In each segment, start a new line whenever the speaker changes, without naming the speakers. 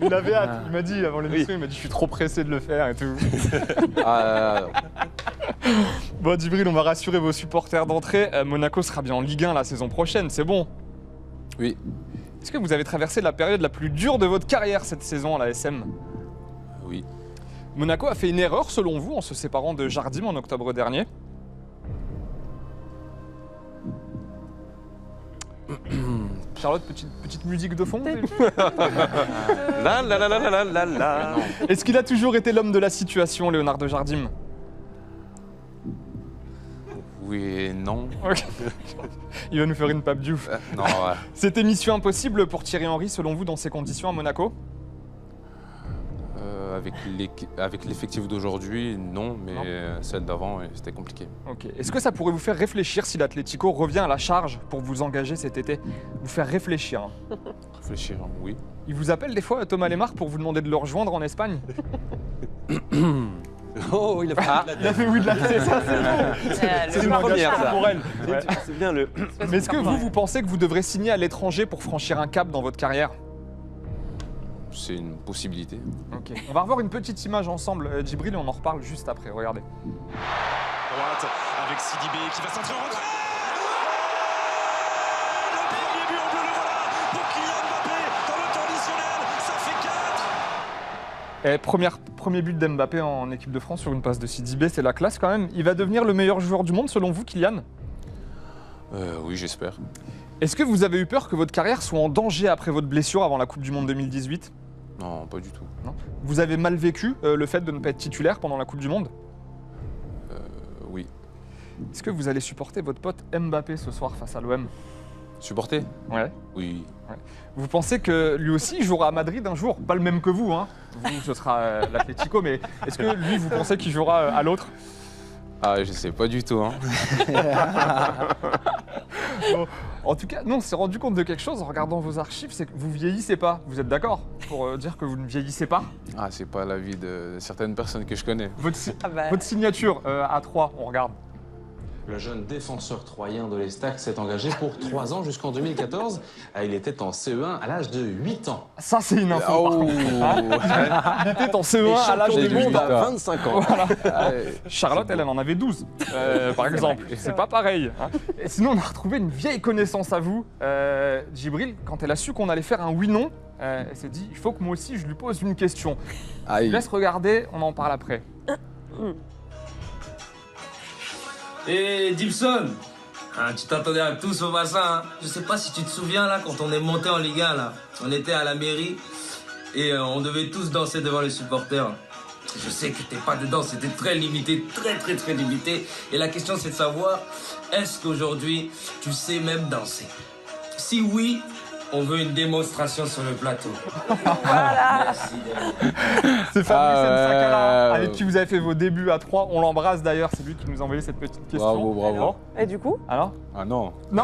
Il avait hâte. Il m'a dit avant l'émission, il m'a dit je suis trop pressé de le faire et tout. Bon, Djibril, on va rassurer vos supporters d'entrée. Monaco sera bien en Ligue 1 la saison prochaine, c'est bon?
Oui.
Est-ce que vous avez traversé la période la plus dure de votre carrière cette saison à la SM?
Oui.
Monaco a fait une erreur selon vous en se séparant de Jardim en octobre dernier? Charlotte, petite musique de fond.
La la la la la la la.
Est-ce qu'il a toujours été l'homme de la situation, Leonardo Jardim?
Oui et non.
Il va nous faire une pape diouf.
Non, ouais.
C'était mission impossible pour Thierry Henry selon vous dans ces conditions à Monaco?
Avec l'effectif d'aujourd'hui, non, mais
Non.
celle d'avant, c'était compliqué.
Ok. Est-ce que ça pourrait vous faire réfléchir si l'Atlético revient à la charge pour vous engager cet été? Vous faire réfléchir. Hein.
Réfléchir, oui.
Il vous appelle des fois, Thomas Lemar, pour vous demander de le rejoindre en Espagne?
Oh, il a fait
Il a fait oui de la tête, ça c'est
une première, ça.
pour elle. Ouais.
C'est bien le.
Mais est-ce que vous pensez que vous devrez signer à l'étranger pour franchir un cap dans votre carrière?
C'est une possibilité.
Ok. On va revoir une petite image ensemble, Djibril, et on en reparle juste après. Regardez.
Droite avec Sidibé qui va centrer en retrait. Le premier but en bleu, le voilà pour Kylian Mbappé dans le temps additionnel. Ça fait 4.
Premier but d'Mbappé en équipe de France sur une passe de Sidibé, c'est la classe quand même. Il va devenir le meilleur joueur du monde selon vous, Kylian?
Oui, j'espère.
Est-ce que vous avez eu peur que votre carrière soit en danger après votre blessure avant la Coupe du Monde 2018?
Non, pas du tout.
Non. Vous avez mal vécu le fait de ne pas être titulaire pendant la Coupe du Monde?
Oui.
Est-ce que vous allez supporter votre pote Mbappé ce soir face à l'OM?
Supporter?
Ouais.
Oui.
Vous pensez que lui aussi jouera à Madrid un jour? Pas le même que vous, hein. Vous, ce sera l'Atlético, mais est-ce que lui, vous pensez qu'il jouera à l'autre?
Ah, je sais pas du tout, hein.
Bon, en tout cas, nous, on s'est rendu compte de quelque chose en regardant vos archives, c'est que vous vieillissez pas. Vous êtes d'accord pour dire que vous ne vieillissez pas?
Ah, c'est pas l'avis de certaines personnes que je connais.
Votre signature à 3, on regarde.
Le jeune défenseur troyen de l'Estac s'est engagé pour 3 ans jusqu'en 2014. Il était en CE1 à l'âge de 8 ans.
Ça, c'est une info, par contre. Il était en
Et
CE1 à l'âge
champion
du
du
monde.
monde à 25 ans.
Voilà. Charlotte, elle en avait 12, par exemple. Et c'est pas pareil. Hein. Et sinon, on a retrouvé une vieille connaissance à vous. Djibril, quand elle a su qu'on allait faire un oui-non, elle s'est dit, il faut que moi aussi, je lui pose une question. Je laisse regarder, on en parle après.
Et Gibson, tu t'attendais à tous au bassin. Hein. Je sais pas si tu te souviens là, quand on est monté en Ligue 1 là, on était à la mairie et on devait tous danser devant les supporters. Je sais que t'es pas dedans, c'était très limité, très limité. Et la question c'est de savoir, est-ce qu'aujourd'hui tu sais même danser? Si oui, on veut une démonstration sur le plateau.
Voilà.
Merci.
C'est Fabrice Msakala, avec qui vous avez fait vos débuts à 3. On l'embrasse d'ailleurs, c'est lui qui nous a envoyé cette petite question.
Bravo, bravo.
Et du coup?
Alors?
Ah non.
Non.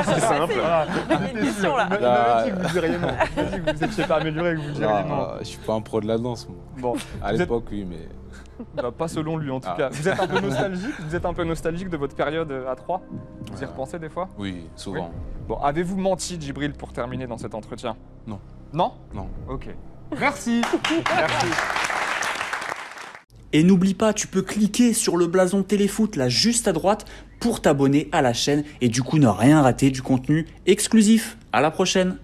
C'est simple.
Voilà.
Il y a une question là.
Il m'avait dit que vous diriez non. Il m'a dit que vous n'étiez pas amélioré et que vous diriez non.
Je suis pas un pro de la danse, moi.
Bon,
À
vous êtes-
l'époque, oui, mais...
bah, pas selon lui en tout cas. Vous êtes un peu nostalgique? Vous êtes un peu nostalgique de votre période à 3? Vous y repensez des fois?
Oui, souvent.
Bon, avez-vous menti, Djibril, pour terminer dans cet entretien?
Non.
Non?
Non.
Ok. Merci. Merci.
Et n'oublie pas, tu peux cliquer sur le blason Téléfoot là juste à droite pour t'abonner à la chaîne et du coup ne rien rater du contenu exclusif. À la prochaine.